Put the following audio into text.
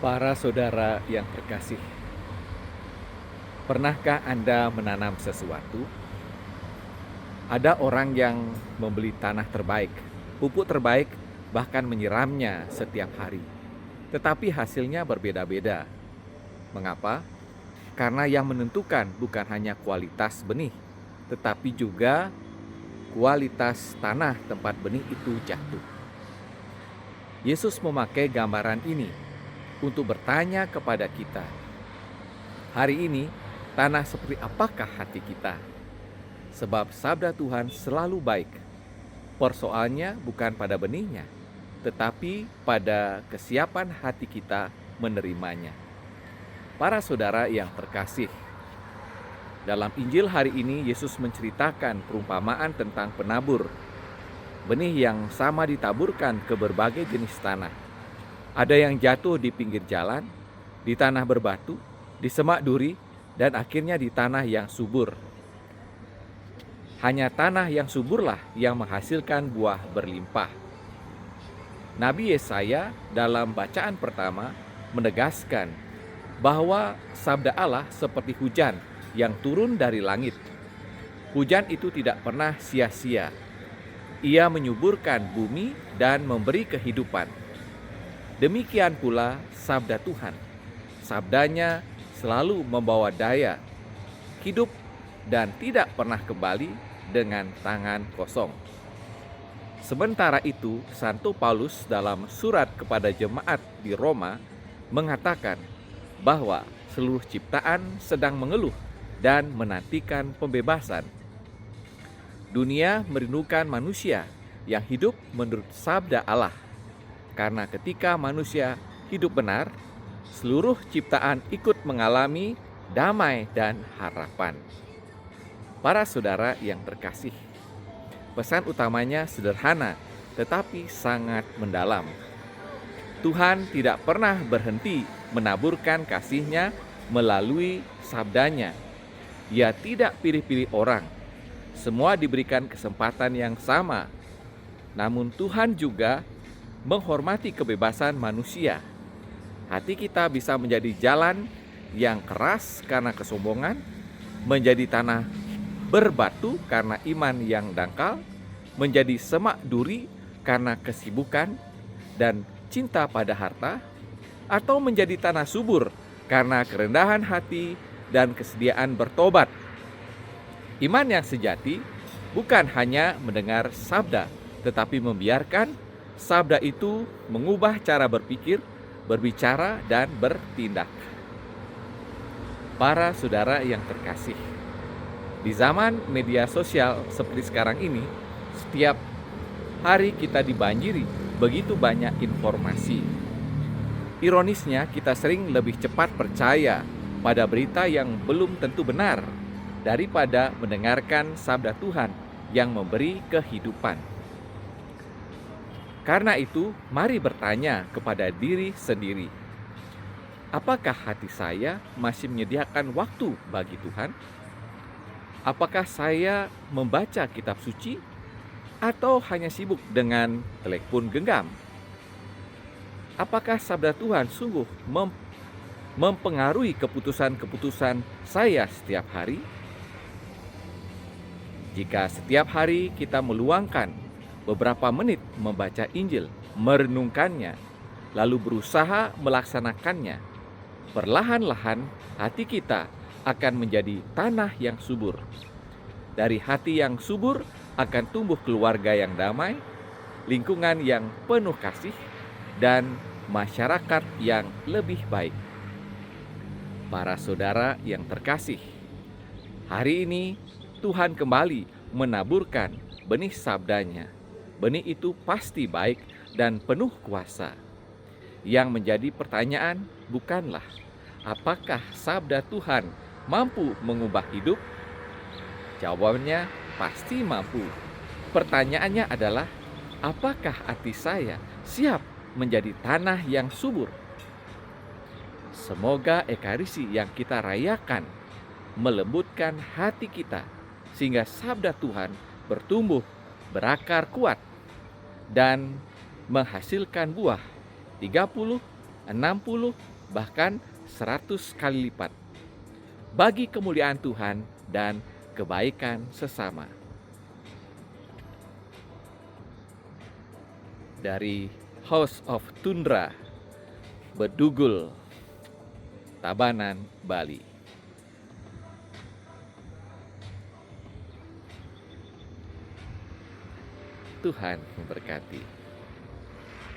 Para saudara yang terkasih, pernahkah Anda menanam sesuatu? Ada orang yang membeli tanah terbaik, pupuk terbaik, bahkan menyiramnya setiap hari. Tetapi hasilnya berbeda-beda. Mengapa? Karena yang menentukan bukan hanya kualitas benih, tetapi juga kualitas tanah tempat benih itu jatuh. Yesus memakai gambaran ini untuk bertanya kepada kita, hari ini, tanah seperti apakah hati kita? Sebab sabda Tuhan selalu baik. Persoalannya bukan pada benihnya, tetapi pada kesiapan hati kita menerimanya. Para saudara yang terkasih, dalam Injil hari ini Yesus menceritakan perumpamaan tentang penabur. Benih yang sama ditaburkan ke berbagai jenis tanah. Ada yang jatuh di pinggir jalan, di tanah berbatu, di semak duri, dan akhirnya di tanah yang subur. Hanya tanah yang suburlah yang menghasilkan buah berlimpah. Nabi Yesaya dalam bacaan pertama menegaskan bahwa sabda Allah seperti hujan yang turun dari langit. Hujan itu tidak pernah sia-sia. Ia menyuburkan bumi dan memberi kehidupan. Demikian pula sabda Tuhan. Sabdanya selalu membawa daya, hidup, dan tidak pernah kembali dengan tangan kosong. Sementara itu, Santo Paulus dalam surat kepada jemaat di Roma mengatakan bahwa seluruh ciptaan sedang mengeluh dan menantikan pembebasan. Dunia merindukan manusia yang hidup menurut sabda Allah. Karena ketika manusia hidup benar, seluruh ciptaan ikut mengalami damai dan harapan. Para saudara yang terkasih, pesan utamanya sederhana tetapi sangat mendalam. Tuhan tidak pernah berhenti menaburkan kasih-Nya melalui sabdanya. Ia tidak pilih-pilih orang. Semua diberikan kesempatan yang sama. Namun Tuhan juga menghormati kebebasan manusia. Hati kita bisa menjadi jalan yang keras karena kesombongan, menjadi tanah berbatu karena iman yang dangkal, menjadi semak duri karena kesibukan dan cinta pada harta, atau menjadi tanah subur karena kerendahan hati dan kesediaan bertobat. Iman yang sejati bukan hanya mendengar sabda, tetapi membiarkan sabda itu mengubah cara berpikir, berbicara, dan bertindak. Para saudara yang terkasih, di zaman media sosial seperti sekarang ini, setiap hari kita dibanjiri begitu banyak informasi. Ironisnya, kita sering lebih cepat percaya pada berita yang belum tentu benar daripada mendengarkan sabda Tuhan yang memberi kehidupan. Karena itu, mari bertanya kepada diri sendiri, apakah hati saya masih menyediakan waktu bagi Tuhan? Apakah saya membaca kitab suci atau hanya sibuk dengan telepon genggam? Apakah sabda Tuhan sungguh mempengaruhi keputusan-keputusan saya setiap hari? Jika setiap hari kita meluangkan beberapa menit membaca Injil, merenungkannya, lalu berusaha melaksanakannya, perlahan-lahan hati kita akan menjadi tanah yang subur. Dari hati yang subur akan tumbuh keluarga yang damai, lingkungan yang penuh kasih, dan masyarakat yang lebih baik. Para saudara yang terkasih, hari ini Tuhan kembali menaburkan benih sabdanya. Benih itu pasti baik dan penuh kuasa. Yang menjadi pertanyaan bukanlah apakah sabda Tuhan mampu mengubah hidup? Jawabannya pasti mampu. Pertanyaannya adalah, apakah hati saya siap menjadi tanah yang subur? Semoga Ekaristi yang kita rayakan melembutkan hati kita, sehingga sabda Tuhan bertumbuh, berakar kuat, dan menghasilkan buah 30, 60, bahkan 100 kali lipat, bagi kemuliaan Tuhan dan kebaikan sesama. Dari House of Tundra, Bedugul, Tabanan, Bali. Tuhan memberkati.